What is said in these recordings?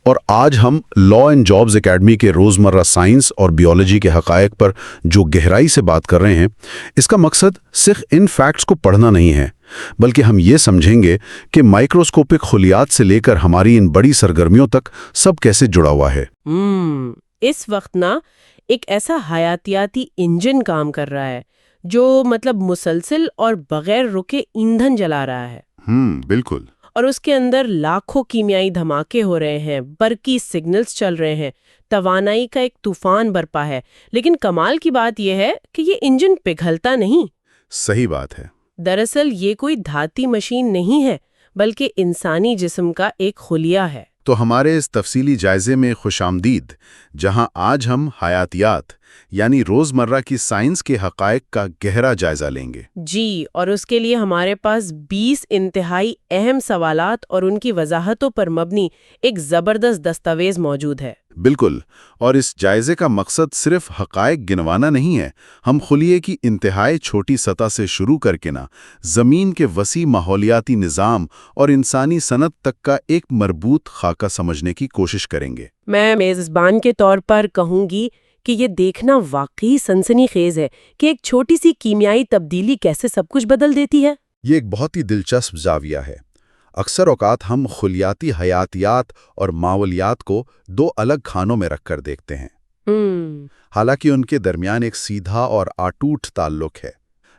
اور آج ہم لا اینڈ جابز اکیڈمی کے روزمرہ سائنس اور بیولوجی کے حقائق پر جو گہرائی سے بات کر رہے ہیں، اس کا مقصد صرف ان فیکٹس کو پڑھنا نہیں ہے، بلکہ ہم یہ سمجھیں گے کہ مائکروسکوپک خلیات سے لے کر ہماری ان بڑی سرگرمیوں تک سب کیسے جڑا ہوا ہے۔ اس وقت ایک ایسا حیاتیاتی انجن کام کر رہا ہے جو مسلسل اور بغیر رکے ایندھن جلا رہا ہے۔ بالکل۔ اور اس کے اندر لاکھوں کیمیائی دھماکے ہو رہے ہیں، برقی سگنلز چل رہے ہیں، توانائی کا ایک طوفان برپا ہے۔ لیکن کمال کی بات یہ ہے کہ یہ انجن پگھلتا نہیں۔ صحیح بات ہے۔ دراصل یہ کوئی دھاتی مشین نہیں ہے، بلکہ انسانی جسم کا ایک خلیہ ہے۔ تو ہمارے اس تفصیلی جائزے میں خوش آمدید، جہاں آج ہم حیاتیات یعنی روزمرہ کی سائنس کے حقائق کا گہرا جائزہ لیں گے۔ جی، اور اس کے لیے ہمارے پاس 20 انتہائی اہم سوالات اور ان کی وضاحتوں پر مبنی ایک زبردست دستاویز موجود ہے۔ بالکل، اور اس جائزے کا مقصد صرف حقائق گنوانا نہیں ہے۔ ہم خلیے کی انتہائی چھوٹی سطح سے شروع کر کے زمین کے وسیع ماحولیاتی نظام اور انسانی صنعت تک کا ایک مربوط خاکہ سمجھنے کی کوشش کریں گے۔ میں میزبان کے طور پر کہوں گی کہ یہ دیکھنا واقعی سنسنی خیز ہے کہ ایک چھوٹی سی کیمیائی تبدیلی کیسے سب کچھ بدل دیتی ہے۔ یہ ایک بہت ہی دلچسپ زاویہ ہے۔ اکثر اوقات ہم خلیاتی حیاتیات اور ماحولیات کو دو الگ کھانوں میں رکھ کر دیکھتے ہیں، حالانکہ ان کے درمیان ایک سیدھا اور اٹوٹ تعلق ہے۔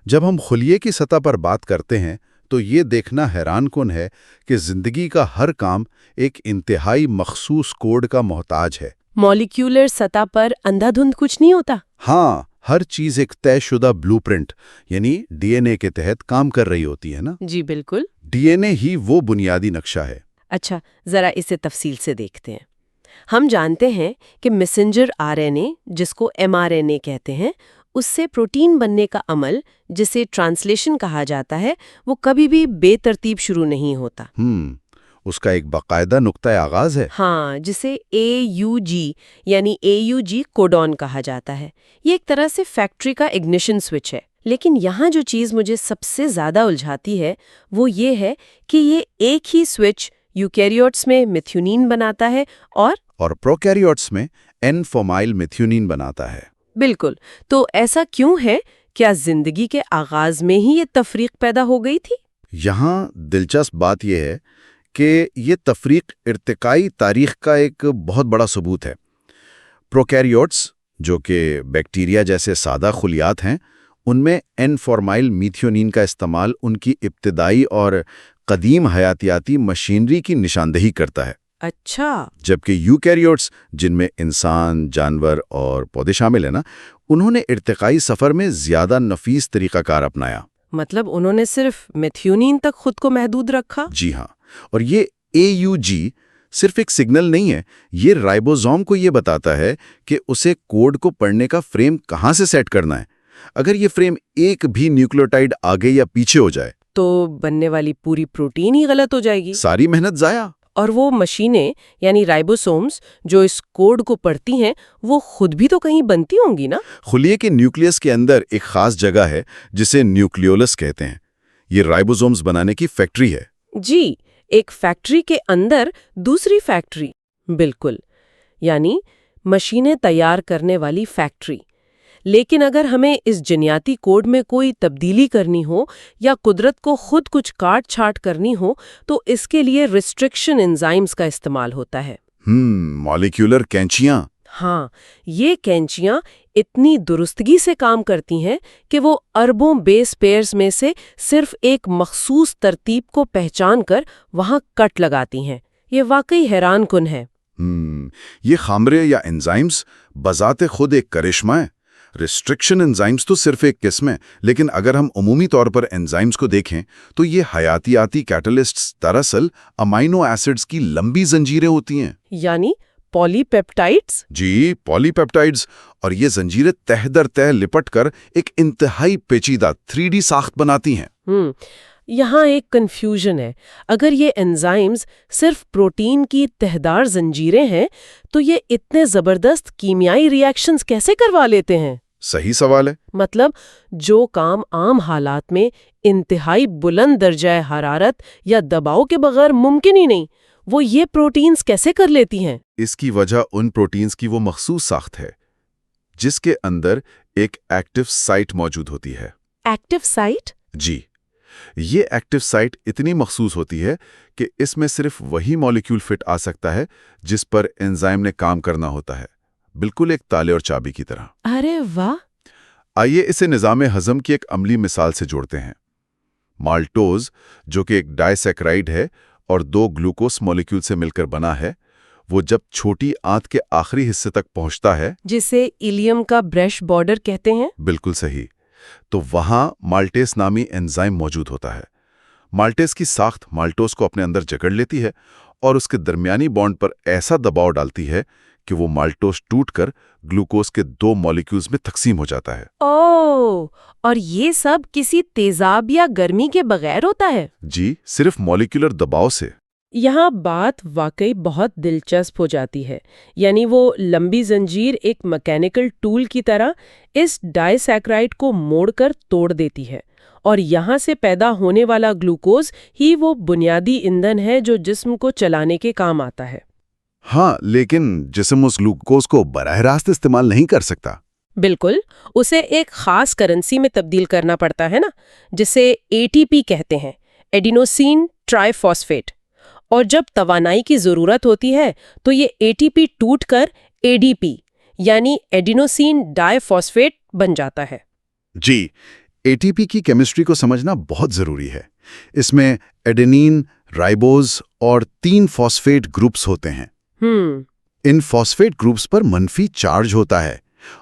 جب ہم خلیے کی سطح پر بات کرتے ہیں تو یہ دیکھنا حیران کن ہے کہ زندگی کا ہر کام ایک انتہائی مخصوص کوڈ کا محتاج ہے۔ مالیکیولر سطح پر اندھا دھند کچھ نہیں ہوتا۔ ہاں، ہر چیز ایک طے شدہ بلو پرنٹ یعنی ڈی این اے کے تحت کام کر رہی ہوتی ہے نا؟ جی بالکل۔ ڈی این اے ہی وہ بنیادی نقشہ ہے۔ اچھا، ذرا اسے تفصیل سے دیکھتے ہیں۔ ہم جانتے ہیں کہ میسنجر آر این اے، جس کو ایم آر این اے کہتے ہیں، اس سے پروٹین بننے کا عمل، جسے ٹرانسلیشن کہا جاتا ہے، وہ کبھی بھی بے ترتیب شروع نہیں ہوتا۔ اس کا ایک باقاعدہ نقطۂ آغاز ہے۔ ہاں، جسے AUG یعنی AUG کوڈون کہا جاتا ہے۔ یہ ایک طرح سے فیکٹری کا اگنیشن سوئچ ہے۔ لیکن یہاں جو چیز مجھے سب سے زیادہ الجھاتی ہے وہ یہ ہے کہ یہ ایک ہی سوئچ یوکیریوٹس میں میتھیونین بناتا ہے اور پروکیریوٹس میں این فورمائل میتھیونین بناتا ہے۔ بالکل۔ تو ایسا کیوں ہے؟ کیا زندگی کے آغاز میں ہی یہ تفریق پیدا ہو گئی تھی؟ یہاں دلچسپ بات یہ ہے کہ یہ تفریق ارتقائی تاریخ کا ایک بہت بڑا ثبوت ہے۔ پروکیریوٹس، جو کہ بیکٹیریا جیسے سادہ خلیات ہیں، ان میں این فورمائل میتھیونین کا استعمال ان کی ابتدائی اور قدیم حیاتیاتی مشینری کی نشاندہی کرتا ہے۔ اچھا۔ جبکہ یوکیریوٹس، جن میں انسان، جانور اور پودے شامل ہیں انہوں نے ارتقائی سفر میں زیادہ نفیس طریقہ کار اپنایا۔ مطلب انہوں نے صرف میتھیونین تک خود کو محدود رکھا؟ جی ہاں، اور یہ AUG صرف ایک سگنل نہیں ہے، یہ رائبوزوم کو یہ بتاتا ہے کہ اسے کوڈ کو پڑھنے کا فریم کہاں سے سیٹ کرنا ہے۔ اگر یہ فریم ایک بھی نیوکلیوٹائڈ آگے یا پیچھے ہو جائے تو بننے والی پوری پروٹین ہی غلط ہو جائے گی، ساری محنت ضائع۔ اور وہ مشینیں یعنی رائبوسومز جو اس کوڈ کو پڑھتی ہیں، وہ خود بھی تو کہیں بنتی ہوں گی نا؟ خلیے کے نیوکلیس کے اندر ایک خاص جگہ ہے جسے نیوکلیولس کہتے ہیں۔ یہ رائبوزومز بنانے کی فیکٹری ہے۔ جی، ایک فیکٹری کے اندر دوسری فیکٹری۔ بالکل، یعنی مشینیں تیار کرنے والی فیکٹری۔ لیکن اگر ہمیں اس جنیاتی کوڈ میں کوئی تبدیلی کرنی ہو یا قدرت کو خود کچھ کاٹ چھانٹ کرنی ہو تو اس کے لیے ریسٹرکشن انزائمز کا استعمال ہوتا ہے۔ مالیکیولر کینچیاں۔ ہاں، یہ کینچیاں اتنی درستگی سے کام کرتی ہیں کہ وہ اربوں بیس پیئرز میں سے صرف ایک مخصوص ترتیب کو پہچان کر وہاں کٹ لگاتی ہیں۔ یہ واقعی حیران کن ہے۔ یہ خامرے یا انزائمز بذات خود ایک کرشمہ ہے۔ ریسٹرکشن انزائمز تو صرف ایک قسم ہے، لیکن اگر ہم عمومی طور پر انزائمز کو دیکھیں تو یہ حیاتیاتی کیٹلسٹس دراصل امائنو ایسڈز کی لمبی زنجیریں ہوتی ہیں۔ یعنی پولی پیپٹائڈز؟ جی، پولی پیپٹائڈز، اور یہ زنجیریں تہ در تہ لپٹ کر ایک انتہائی پیچیدہ 3D ساخت بناتی ہیں۔ یہاں ایک کنفیوژن ہے۔ اگر یہ انزائمز صرف پروٹین کی تہدار زنجیریں ہیں تو یہ اتنے زبردست کیمیائی ری ایکشنز کیسے کروا لیتے ہیں؟ صحیح سوال ہے۔ مطلب جو کام عام حالات میں انتہائی بلند درجہ حرارت یا دباؤ کے بغیر ممکن ہی نہیں، وہ یہ پروٹینز کیسے کر لیتی ہیں؟ اس کی وجہ ان پروٹینز کی وہ مخصوص ساخت ہے جس کے اندر ایک ایکٹیو سائٹ موجود ہوتی ہے۔ Active site? جی، یہ ایکٹیو سائٹ اتنی مخصوص ہوتی ہے کہ اس میں صرف وہی مولیکیول فٹ آ سکتا ہے جس پر انزائم نے کام کرنا ہوتا ہے، بالکل ایک تالے اور چابی کی طرح۔ ارے واہ! آئیے اسے نظام ہضم کی ایک عملی مثال سے جوڑتے ہیں۔ مالٹوز، جو کہ ایک ڈائی سیکرائڈ ہے اور 2 گلوکوز مولیکیول سے مل کر بنا ہے، وہ جب چھوٹی آنت کے آخری حصے تک پہنچتا ہے، جسے ایلیم کا برش بارڈر کہتے ہیں، بالکل صحیح، تو وہاں مالٹیز نامی انزائم موجود ہوتا ہے۔ مالٹیز کی ساخت مالٹوز کو اپنے اندر جکڑ لیتی ہے اور اس کے درمیانی بانڈ پر ایسا دباؤ ڈالتی ہے کہ وہ مالٹوز ٹوٹ کر گلوکوز کے 2 مولیکیولز میں تقسیم ہو جاتا ہے۔ اوہ! اور یہ سب کسی تیزاب یا گرمی کے بغیر ہوتا ہے؟ جی، صرف مولیکولر دباؤ سے۔ یہاں بات واقعی بہت دلچسپ ہو جاتی ہے، یعنی وہ لمبی زنجیر ایک میکینیکل ٹول کی طرح اس ڈائی سیکرائڈ کو موڑ کر توڑ دیتی ہے، اور یہاں سے پیدا ہونے والا گلوکوز ہی وہ بنیادی ایندھن ہے جو جسم کو چلانے کے کام آتا ہے۔ ہاں، لیکن جسم اس گلوکوز کو براہ راست استعمال نہیں کر سکتا۔ بالکل، اسے ایک خاص کرنسی میں تبدیل کرنا پڑتا ہے نا، جسے ATP کہتے ہیں، ایڈینوسین ٹرائی فاسفیٹ، اور جب توانائی کی ضرورت ہوتی ہے تو یہ ATP ٹوٹ کر ADP یعنی ایڈینوسین ڈائی فاسفیٹ بن جاتا ہے۔ جی، ATP کی کیمسٹری کو سمجھنا بہت ضروری ہے۔ اس میں ایڈینین، رائبوز اور 3 فاسفیٹ گروپس ہوتے ہیں۔ ان فاسفیٹ گروپس پر منفی چارج ہوتا ہے،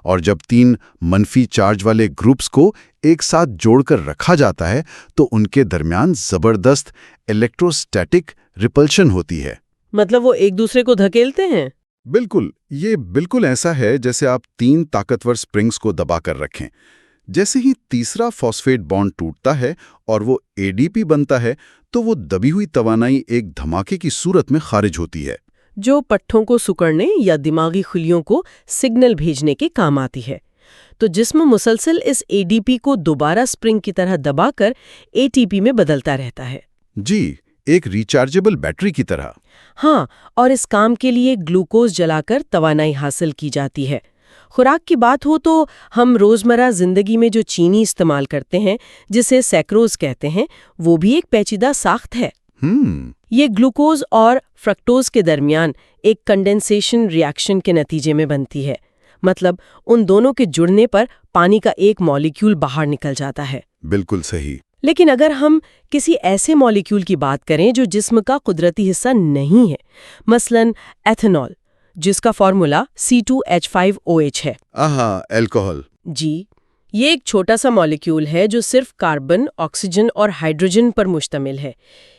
اور جب 3 منفی چارج والے گروپس کو ایک ساتھ جوڑ کر رکھا جاتا ہے تو ان کے درمیان زبردست الیکٹروسٹیٹک ریپلشن ہوتی ہے۔ مطلب وہ ایک دوسرے کو دھکیلتے ہیں؟ بالکل، یہ بالکل ایسا ہے جیسے آپ 3 طاقتور سپرنگز کو دبا کر رکھیں۔ جیسے ہی تیسرا فاسفیٹ بانڈ ٹوٹتا ہے اور وہ ADP بنتا ہے تو وہ دبی ہوئی توانائی ایک دھماکے کی صورت میں خارج ہوتی ہے، جو پٹھوں کو سکڑنے یا دماغی خلیوں کو سگنل بھیجنے کے کام آتی ہے۔ تو جسم مسلسل اس ADP کو دوبارہ سپرنگ کی طرح دبا کر ATP میں بدلتا رہتا ہے۔ جی، ایک ریچارجبل بیٹری کی طرح۔ ہاں، اور اس کام کے لیے گلوکوز جلا کر توانائی حاصل کی جاتی ہے۔ خوراک کی بات ہو تو ہم روزمرہ زندگی میں جو چینی استعمال کرتے ہیں، جسے سیکروز کہتے ہیں، وہ بھی ایک پیچیدہ ساخت ہے۔ یہ گلوکوز اور فرکٹوز کے درمیان ایک کنڈنسیشن ری ایکشن کے نتیجے میں بنتی ہے، مطلب ان دونوں کے جڑنے پر پانی کا ایک مولیکیول باہر نکل جاتا ہے۔ بالکل صحیح۔ لیکن اگر ہم کسی ایسے مولیکیول کی بات کریں جو جسم کا قدرتی حصہ نہیں ہے، مثلا ایتھنول، جس کا فارمولا C2H5OH ہے۔ الکوہل۔ جی، یہ ایک چھوٹا سا مولیکیول ہے جو صرف کاربن، آکسیجن اور ہائیڈروجن پر مشتمل ہے۔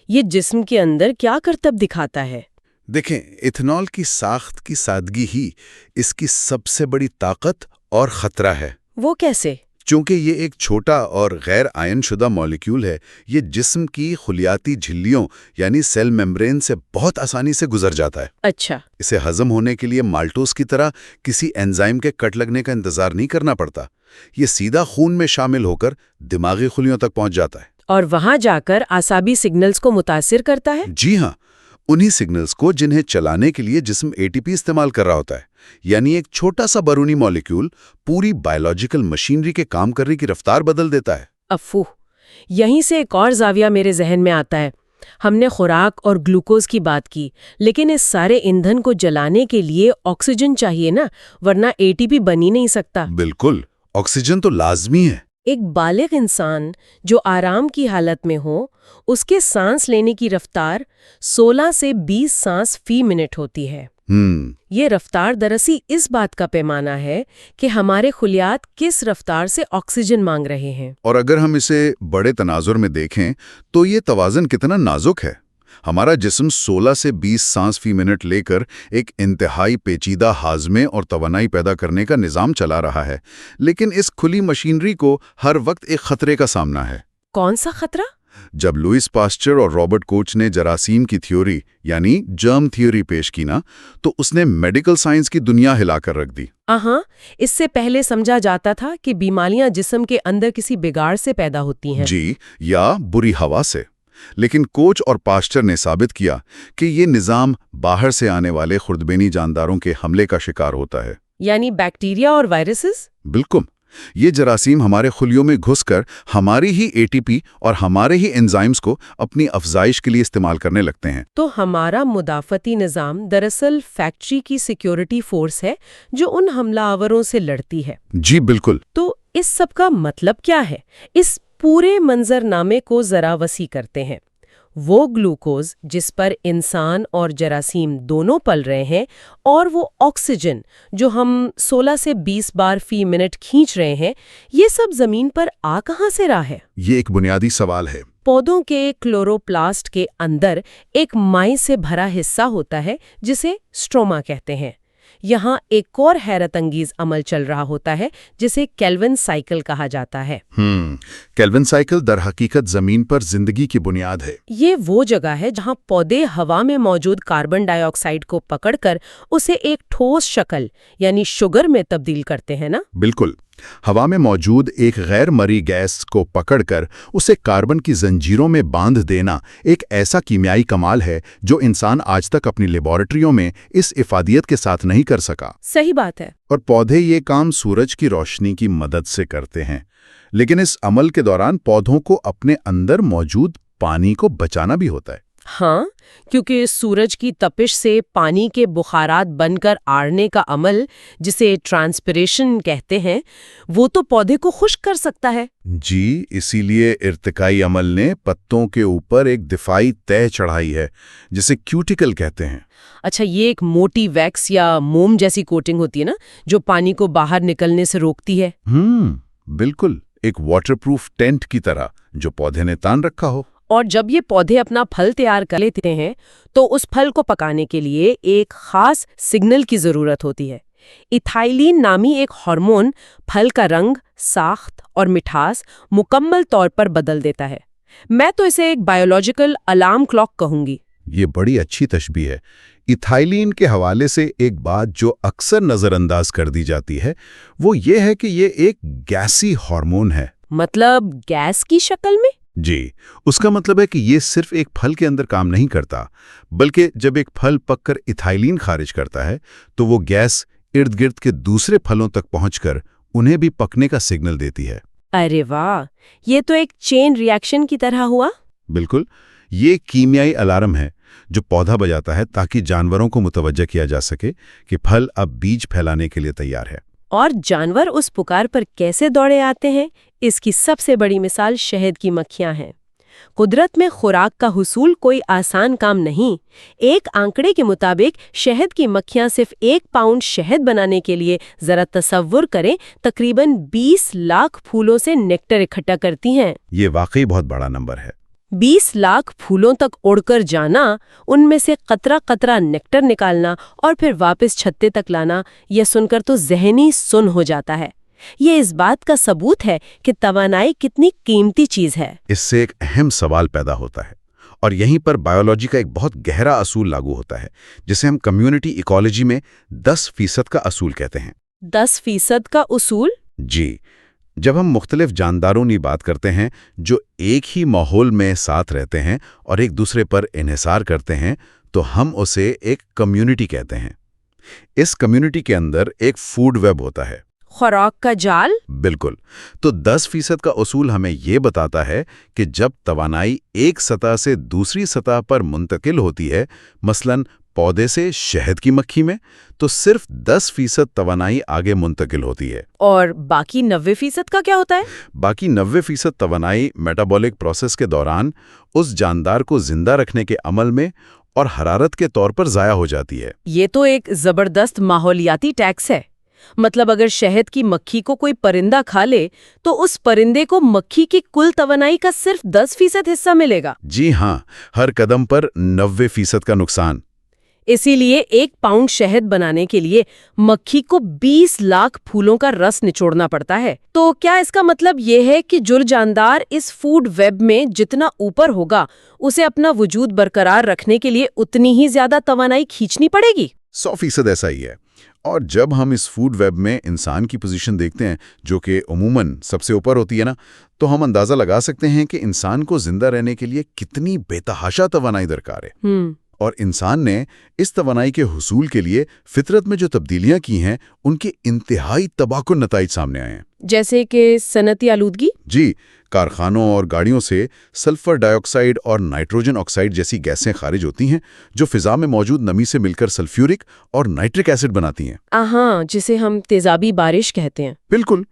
یہ جسم کے اندر کیا کرتب دکھاتا ہے؟ دیکھیں، ایتھنول کی ساخت کی سادگی ہی اس کی سب سے بڑی طاقت اور خطرہ ہے۔ وہ کیسے؟ چونکہ یہ ایک چھوٹا اور غیر آئن شدہ مولیکیول ہے، یہ جسم کی خلیاتی جھلیوں یعنی سیل میمبرین سے بہت آسانی سے گزر جاتا ہے۔ اچھا۔ اسے ہضم ہونے کے لیے مالٹوز کی طرح کسی انزائم کے کٹ لگنے کا انتظار نہیں کرنا پڑتا۔ یہ سیدھا خون میں شامل ہو کر دماغی خلیوں تک پہنچ جاتا ہے، اور وہاں جا کر اعصابی سگنلز کو متاثر کرتا ہے؟ جی ہاں، انہی سگنلز کو جنہیں چلانے کے لیے جسم ATP استعمال کر رہا ہوتا ہے۔ یعنی ایک چھوٹا سا بیرونی مولیکیول پوری بائیولوجیکل مشینری کے کام کرنے کی رفتار بدل دیتا ہے۔ افو، یہیں سے ایک اور زاویہ میرے ذہن میں آتا ہے۔ ہم نے خوراک اور گلوکوز کی بات کی، لیکن اس سارے ایندھن کو جلانے کے لیے آکسیجن چاہیے نا، ورنہ ATP بن ہی نہیں سکتا۔ بالکل، آکسیجن تو لازمی ہے۔ ایک بالغ انسان جو آرام کی حالت میں ہو، اس کے سانس لینے کی رفتار 16 سے 20 سانس فی منٹ ہوتی ہے۔ یہ رفتار دراصل اس بات کا پیمانہ ہے کہ ہمارے خلیات کس رفتار سے آکسیجن مانگ رہے ہیں۔ اور اگر ہم اسے بڑے تناظر میں دیکھیں تو یہ توازن کتنا نازک ہے۔ ہمارا جسم 16 سے 20 سانس فی منٹ لے کر ایک انتہائی پیچیدہ ہاضمے اور توانائی پیدا کرنے کا نظام چلا رہا ہے، لیکن اس کھلی مشینری کو ہر وقت ایک خطرے کا سامنا ہے۔ کون سا خطرہ؟ جب لوئس پاسچر اور رابرٹ کوچ نے جراثیم کی تھیوری یعنی جرم تھیوری پیش کی نا، تو اس نے میڈیکل سائنس کی دنیا ہلا کر رکھ دی۔ اس سے پہلے سمجھا جاتا تھا کہ بیماریاں جسم کے اندر کسی بگاڑ سے پیدا ہوتی ہیں، جی، یا بری ہوا سے۔ لیکن کوچ اور پاسچر نے ثابت کیا کہ یہ نظام باہر سے آنے والے خردبینی جانداروں کے حملے کا شکار ہوتا ہے۔ یعنی بیکٹیریا اور وائرسز؟ بالکل، یہ جراثیم ہمارے خلیوں میں گھس کر ہماری ہی ATP اور ہمارے ہی انزائمز کو اپنی افزائش کے لیے استعمال کرنے لگتے ہیں۔ تو ہمارا مدافعتی نظام دراصل فیکٹری کی سیکیورٹی فورس ہے جو ان حملہ آوروں سے لڑتی ہے۔ جی بالکل۔ تو اس سب کا مطلب کیا ہے؟ اس پورے منظرنامے کو ذرا وسیع کرتے ہیں۔ وہ گلوکوز جس پر انسان اور جراثیم دونوں پل رہے ہیں، اور وہ آکسیجن جو ہم 16 سے 20 بار فی منٹ کھینچ رہے ہیں، یہ سب زمین پر آ کہاں سے رہا ہے؟ یہ ایک بنیادی سوال ہے۔ پودوں کے کلوروپلاسٹ کے اندر ایک مائع سے بھرا حصہ ہوتا ہے جسے اسٹروما کہتے ہیں۔ یہاں ایک اور حیرت انگیز عمل چل رہا ہوتا ہے جسے کیلون سائیکل کہا جاتا ہے۔ کیلون سائیکل در حقیقت زمین پر زندگی کی بنیاد ہے۔ یہ وہ جگہ ہے جہاں پودے ہوا میں موجود کاربن ڈائی آکسائیڈ کو پکڑ کر اسے ایک ٹھوس شکل یعنی شوگر میں تبدیل کرتے ہیں نا؟ بالکل، ہوا میں موجود ایک غیر مرئی گیس کو پکڑ کر اسے کاربن کی زنجیروں میں باندھ دینا ایک ایسا کیمیائی کمال ہے جو انسان آج تک اپنی لیبارٹریوں میں اس افادیت کے ساتھ نہیں کر سکا۔ صحیح بات ہے۔ اور پودے یہ کام سورج کی روشنی کی مدد سے کرتے ہیں، لیکن اس عمل کے دوران پودوں کو اپنے اندر موجود پانی کو بچانا بھی ہوتا ہے۔ ہاں، کیونکہ سورج کی تپش سے پانی کے بخارات بن کر آڑنے کا عمل جسے ٹرانسپریشن کہتے ہیں، وہ تو پودے کو خشک کر سکتا ہے۔ جی، اسی لیے ارتقائی عمل نے پتوں کے اوپر ایک دفاعی تہ چڑھائی ہے جسے کیوٹیکل کہتے ہیں۔ اچھا، یہ ایک موٹی ویکس یا موم جیسی کوٹنگ ہوتی ہے نا جو پانی کو باہر نکلنے سے روکتی ہے؟ بالکل، ایک واٹر پروف ٹینٹ کی طرح جو پودے نے تان رکھا ہو۔ اور جب یہ پودے اپنا پھل تیار کر لیتے ہیں تو اس پھل کو پکانے کے لیے ایک خاص سگنل کی ضرورت ہوتی ہے۔ ایتھائلین نامی ایک ہارمون پھل کا رنگ، ساخت اور مٹھاس مکمل طور پر بدل دیتا ہے۔ میں تو اسے ایک بایولوجیکل الارم کلاک کہوں گی۔ یہ بڑی اچھی تشبیہ ہے۔ ایتھائلین کے حوالے سے ایک بات جو اکثر نظر انداز کر دی جاتی ہے وہ یہ ہے کہ یہ ایک گیسی ہارمون ہے۔ مطلب گیس کی شکل میں؟ جی، اس کا مطلب ہے کہ یہ صرف ایک پھل کے اندر کام نہیں کرتا، بلکہ جب ایک پھل پک کر ایتھائلین خارج کرتا ہے تو وہ گیس ارد گرد کے دوسرے پھلوں تک پہنچ کر انہیں بھی پکنے کا سگنل دیتی ہے۔ ارے واہ، یہ تو ایک چین ری ایکشن کی طرح ہوا۔ بالکل، یہ کیمیائی الارم ہے جو پودا بجاتا ہے تاکہ جانوروں کو متوجہ کیا جا سکے کہ پھل اب بیج پھیلانے کے لیے تیار ہے۔ اور جانور اس پکار پر کیسے دوڑے آتے ہیں؟ اس کی سب سے بڑی مثال شہد کی مکھیاں ہیں۔ قدرت میں خوراک کا حصول کوئی آسان کام نہیں۔ ایک آنکڑے کے مطابق شہد کی مکھیاں صرف 1 پاؤنڈ شہد بنانے کے لیے ذرا تصور کریں تقریباً 20 لاکھ پھولوں سے نیکٹر اکٹھا کرتی ہیں۔ یہ واقعی بہت بڑا نمبر ہے۔ 20 لاکھ پھولوں تک اڑ کر جانا، ان میں سے قطرہ قطرہ نیکٹر نکالنا اور پھر واپس چھتے تک لانا، یہ سن کر تو ذہنی سن ہو جاتا ہے۔ یہ اس بات کا ثبوت ہے کہ توانائی کتنی قیمتی چیز ہے۔ اس سے ایک اہم سوال پیدا ہوتا ہے، اور یہیں پر بایولوجی کا ایک بہت گہرا اصول لاگو ہوتا ہے جسے ہم کمیونٹی ایکولوجی میں 10% کا اصول کہتے ہیں۔ 10% کا اصول؟ جی، جب ہم مختلف جانداروں کی بات کرتے ہیں جو ایک ہی ماحول میں ساتھ رہتے ہیں اور ایک دوسرے پر انحصار کرتے ہیں تو ہم اسے ایک کمیونٹی کہتے ہیں۔ اس کمیونٹی کے اندر ایک فوڈ ویب ہوتا ہے، خوراک کا جال۔ بالکل۔ تو 10% کا اصول ہمیں یہ بتاتا ہے کہ جب توانائی ایک سطح سے دوسری سطح پر منتقل ہوتی ہے، مثلاً پودے سے شہد کی مکھی میں، تو صرف 10% توانائی آگے منتقل ہوتی ہے۔ اور باقی 90% کا کیا ہوتا ہے؟ باقی 90% توانائی میٹابولک پروسیس کے دوران اس جاندار کو زندہ رکھنے کے عمل میں اور حرارت کے طور پر ضائع ہو جاتی ہے۔ یہ تو ایک زبردست ماحولیاتی ٹیکس ہے۔ مطلب اگر شہد کی مکھی کو کوئی پرندہ کھا لے تو اس پرندے کو مکھی کی کل توانائی کا صرف 10% حصہ ملے گا۔ جی ہاں، ہر قدم پر 90% کا نقصان۔ اسی لیے 1 پاؤنڈ شہد بنانے کے لیے مکھی کو 20 لاکھ پھولوں کا رس نچوڑنا پڑتا ہے۔ تو کیا اس کا مطلب یہ ہے کہ جو جاندار اس فوڈ ویب میں جتنا اوپر ہوگا اسے اپنا وجود برقرار رکھنے کے لیے اتنی ہی زیادہ توانائی کھینچنی پڑے گی؟ 100% ایسا ہی ہے۔ اور جب ہم اس فوڈ ویب میں انسان کی پوزیشن دیکھتے ہیں جو کہ عموماً سب سے اوپر ہوتی ہے نا، تو ہم اندازہ لگا سکتے ہیں کہ انسان کو زندہ رہنے کے لیے کتنی بے تحاشا توانائی درکار ہے۔ اور انسان نے اس توانائی کے حصول کے لیے فطرت میں جو تبدیلیاں کی ہیں ان کے انتہائی تباہ کن نتائج سامنے آئے ہیں۔ جیسے کہ صنعتی آلودگی؟ جی، کارخانوں اور گاڑیوں سے سلفر ڈائی آکسائڈ اور نائٹروجن آکسائڈ جیسی گیسیں خارج ہوتی ہیں جو فضا میں موجود نمی سے مل کر سلفیورک اور نائٹرک ایسڈ بناتی ہیں۔ جسے ہم تیزابی بارش کہتے ہیں۔ بالکل،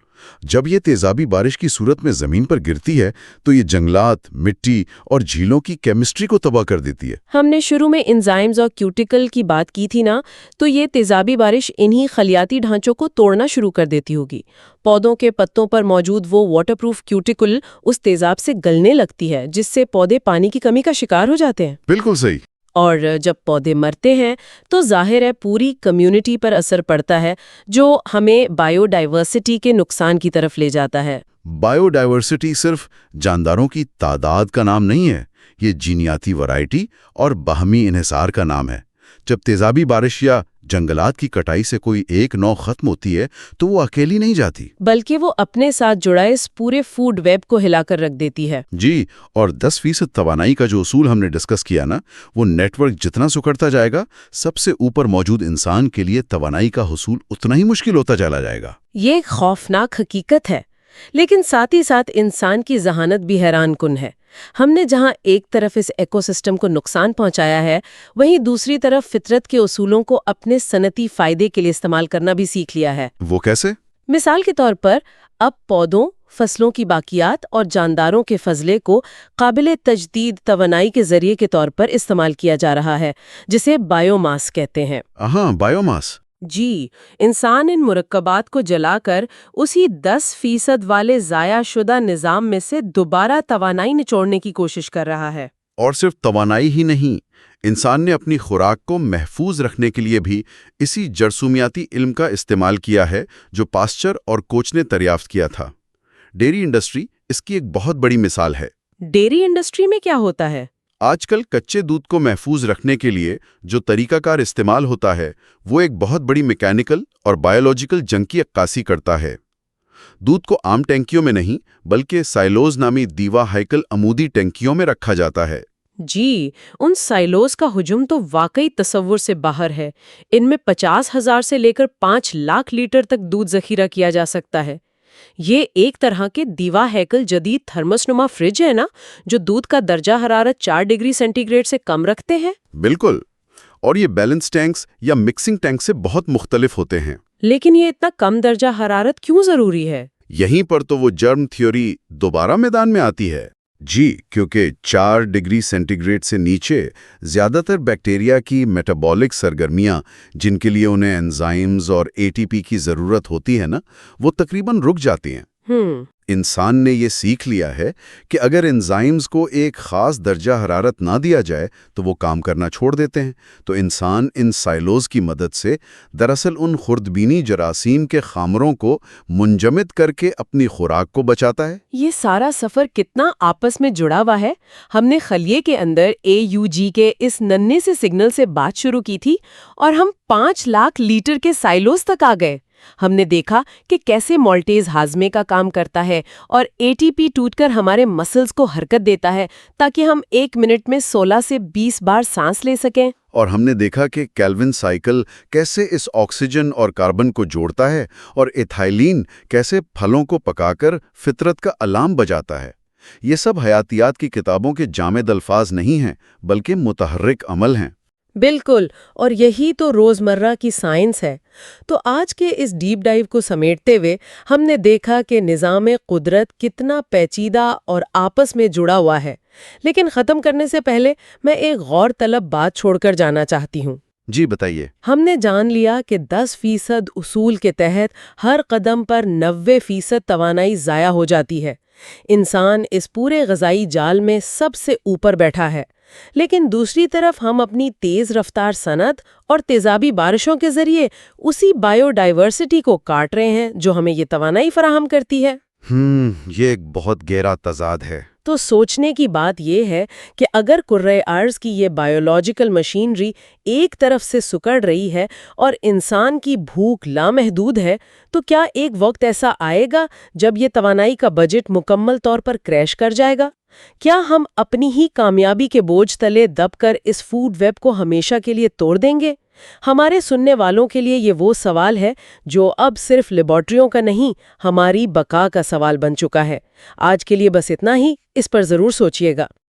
جب یہ تیزابی بارش کی صورت میں زمین پر گرتی ہے تو یہ جنگلات، مٹی اور جھیلوں کی کیمسٹری کو تباہ کر دیتی ہے۔ ہم نے شروع میں انزائمز اور کیوٹیکل کی بات کی تھی نا، تو یہ تیزابی بارش انہی خلیاتی ڈھانچوں کو توڑنا شروع کر دیتی ہوگی۔ پودوں کے پتوں پر موجود وہ واٹر پروف کیوٹیکل اس تیزاب سے گلنے لگتی ہے جس سے پودے پانی کی کمی کا شکار ہو جاتے ہیں۔ بالکل صحیح۔ اور جب پودے مرتے ہیں تو ظاہر ہے پوری کمیونٹی پر اثر پڑتا ہے، جو ہمیں بائیو ڈائیورسٹی کے نقصان کی طرف لے جاتا ہے۔ بائیو ڈائیورسٹی صرف جانداروں کی تعداد کا نام نہیں ہے، یہ جینیاتی ورائٹی اور باہمی انحصار کا نام ہے۔ جب تیزابی بارش یا جنگلات کی کٹائی سے کوئی ایک نو ختم ہوتی ہے تو وہ اکیلی نہیں جاتی، بلکہ وہ اپنے ساتھ جڑا اس پورے فوڈ ویب کو ہلا کر رکھ دیتی ہے۔ جی، اور 10% توانائی کا جو اصول ہم نے ڈسکس کیا نا، وہ نیٹ ورک جتنا سکڑتا جائے گا، سب سے اوپر موجود انسان کے لیے توانائی کا حصول اتنا ہی مشکل ہوتا چلا جائے گا۔ یہ ایک خوفناک حقیقت ہے، لیکن ساتھ ہی ساتھ انسان کی ذہانت بھی حیران کن ہے۔ ہم نے جہاں ایک طرف اس ایکو سسٹم کو نقصان پہنچایا ہے، وہیں دوسری طرف فطرت کے اصولوں کو اپنے صنعتی فائدے کے لیے استعمال کرنا بھی سیکھ لیا ہے۔ وہ کیسے؟ مثال کے طور پر اب پودوں، فصلوں کی باقیات اور جانداروں کے فضلے کو قابل تجدید توانائی کے ذریعے کے طور پر استعمال کیا جا رہا ہے، جسے بائیو ماس کہتے ہیں۔ بائیو ماس۔ جی، انسان ان مرکبات کو جلا کر اسی 10% والے ضائع شدہ نظام میں سے دوبارہ توانائی نچوڑنے کی کوشش کر رہا ہے۔ اور صرف توانائی ہی نہیں، انسان نے اپنی خوراک کو محفوظ رکھنے کے لیے بھی اسی جرثومیاتی علم کا استعمال کیا ہے جو پاسچر اور کوچ نے دریافت کیا تھا۔ ڈیری انڈسٹری اس کی ایک بہت بڑی مثال ہے۔ ڈیری انڈسٹری میں کیا ہوتا ہے؟ آج کل کچے دودھ کو محفوظ رکھنے کے لیے جو طریقہ کار استعمال ہوتا ہے وہ ایک بہت بڑی میکینیکل اور بایولوجیکل جنگ کی عکاسی کرتا ہے۔ دودھ کو عام ٹینکیوں میں نہیں بلکہ سائلوز نامی دیوا ہیکل عمودی ٹینکیوں میں رکھا جاتا ہے۔ جی، ان سائلوز کا حجم تو واقعی تصور سے باہر ہے۔ ان میں 50,000 سے لے کر 5 لاکھ لیٹر تک دودھ ذخیرہ کیا جا سکتا ہے۔ یہ ایک طرح کے دیوا ہیکل جدید تھرمس نما فریج ہے نا، جو دودھ کا درجہ حرارت 4 ڈگری سینٹی گریڈ سے کم رکھتے ہیں۔ بالکل، اور یہ بیلنس ٹینکس یا مکسنگ ٹینک سے بہت مختلف ہوتے ہیں۔ لیکن یہ اتنا کم درجہ حرارت کیوں ضروری ہے؟ یہیں پر تو وہ جرم تھیوری دوبارہ میدان میں آتی ہے۔ جی، کیونکہ 4 ڈگری سینٹی گریڈ سے نیچے زیادہ تر بیکٹیریا کی میٹابولک سرگرمیاں، جن کے لیے انہیں انزائمز اور ATP کی ضرورت ہوتی ہے نا، وہ تقریباً رک جاتی ہیں۔ انسان نے یہ سیکھ لیا ہے کہ اگر انزائمز کو ایک خاص درجہ حرارت نہ دیا جائے تو وہ کام کرنا چھوڑ دیتے ہیں۔ تو انسان ان سائلوز کی مدد سے دراصل ان خردبینی جراثیم کے خامروں کو منجمد کر کے اپنی خوراک کو بچاتا ہے۔ یہ سارا سفر کتنا آپس میں جڑا ہوا ہے۔ ہم نے خلیے کے اندر AUG کے اس ننھے سے سگنل سے بات شروع کی تھی اور ہم 5 لاکھ لیٹر کے سائلوز تک آ گئے۔ ہم نے دیکھا کہ کیسے مالٹیز ہاضمے کا کام کرتا ہے اور ATP ٹوٹ کر ہمارے مسلز کو حرکت دیتا ہے تاکہ ہم 1 منٹ میں 16 سے 20 بار سانس لے سکیں۔ اور ہم نے دیکھا کہ کیلوین سائیکل کیسے اس آکسیجن اور کاربن کو جوڑتا ہے اور ایتھائلین کیسے پھلوں کو پکا کر فطرت کا الارم بجاتا ہے۔ یہ سب حیاتیات کی کتابوں کے جامد الفاظ نہیں ہیں بلکہ متحرک عمل ہیں۔ بالکل، اور یہی تو روزمرہ کی سائنس ہے۔ تو آج کے اس ڈیپ ڈائیو کو سمیٹتے ہوئے ہم نے دیکھا کہ نظام قدرت کتنا پیچیدہ اور آپس میں جڑا ہوا ہے۔ لیکن ختم کرنے سے پہلے میں ایک غور طلب بات چھوڑ کر جانا چاہتی ہوں۔ جی بتائیے۔ ہم نے جان لیا کہ 10% اصول کے تحت ہر قدم پر 90% توانائی ضائع ہو جاتی ہے۔ انسان اس پورے غذائی جال میں سب سے اوپر بیٹھا ہے، لیکن دوسری طرف ہم اپنی تیز رفتار صنعت اور تیزابی بارشوں کے ذریعے اسی بائیو ڈائیورسٹی کو کاٹ رہے ہیں جو ہمیں یہ توانائی فراہم کرتی ہے۔ یہ ایک بہت گہرا تضاد ہے۔ تو سوچنے کی بات یہ ہے کہ اگر کرۂ ارض کی یہ بایولوجیکل مشینری ایک طرف سے سکڑ رہی ہے اور انسان کی بھوک لامحدود ہے، تو کیا ایک وقت ایسا آئے گا جب یہ توانائی کا بجٹ مکمل طور پر کریش کر جائے گا؟ کیا ہم اپنی ہی کامیابی کے بوجھ تلے دب کر اس فوڈ ویب کو ہمیشہ کے لیے توڑ دیں گے؟ ہمارے سننے والوں کے لیے یہ وہ سوال ہے جو اب صرف لیبارٹریوں کا نہیں، ہماری بقا کا سوال بن چکا ہے۔ آج کے لیے بس اتنا ہی، اس پر ضرور سوچئے گا۔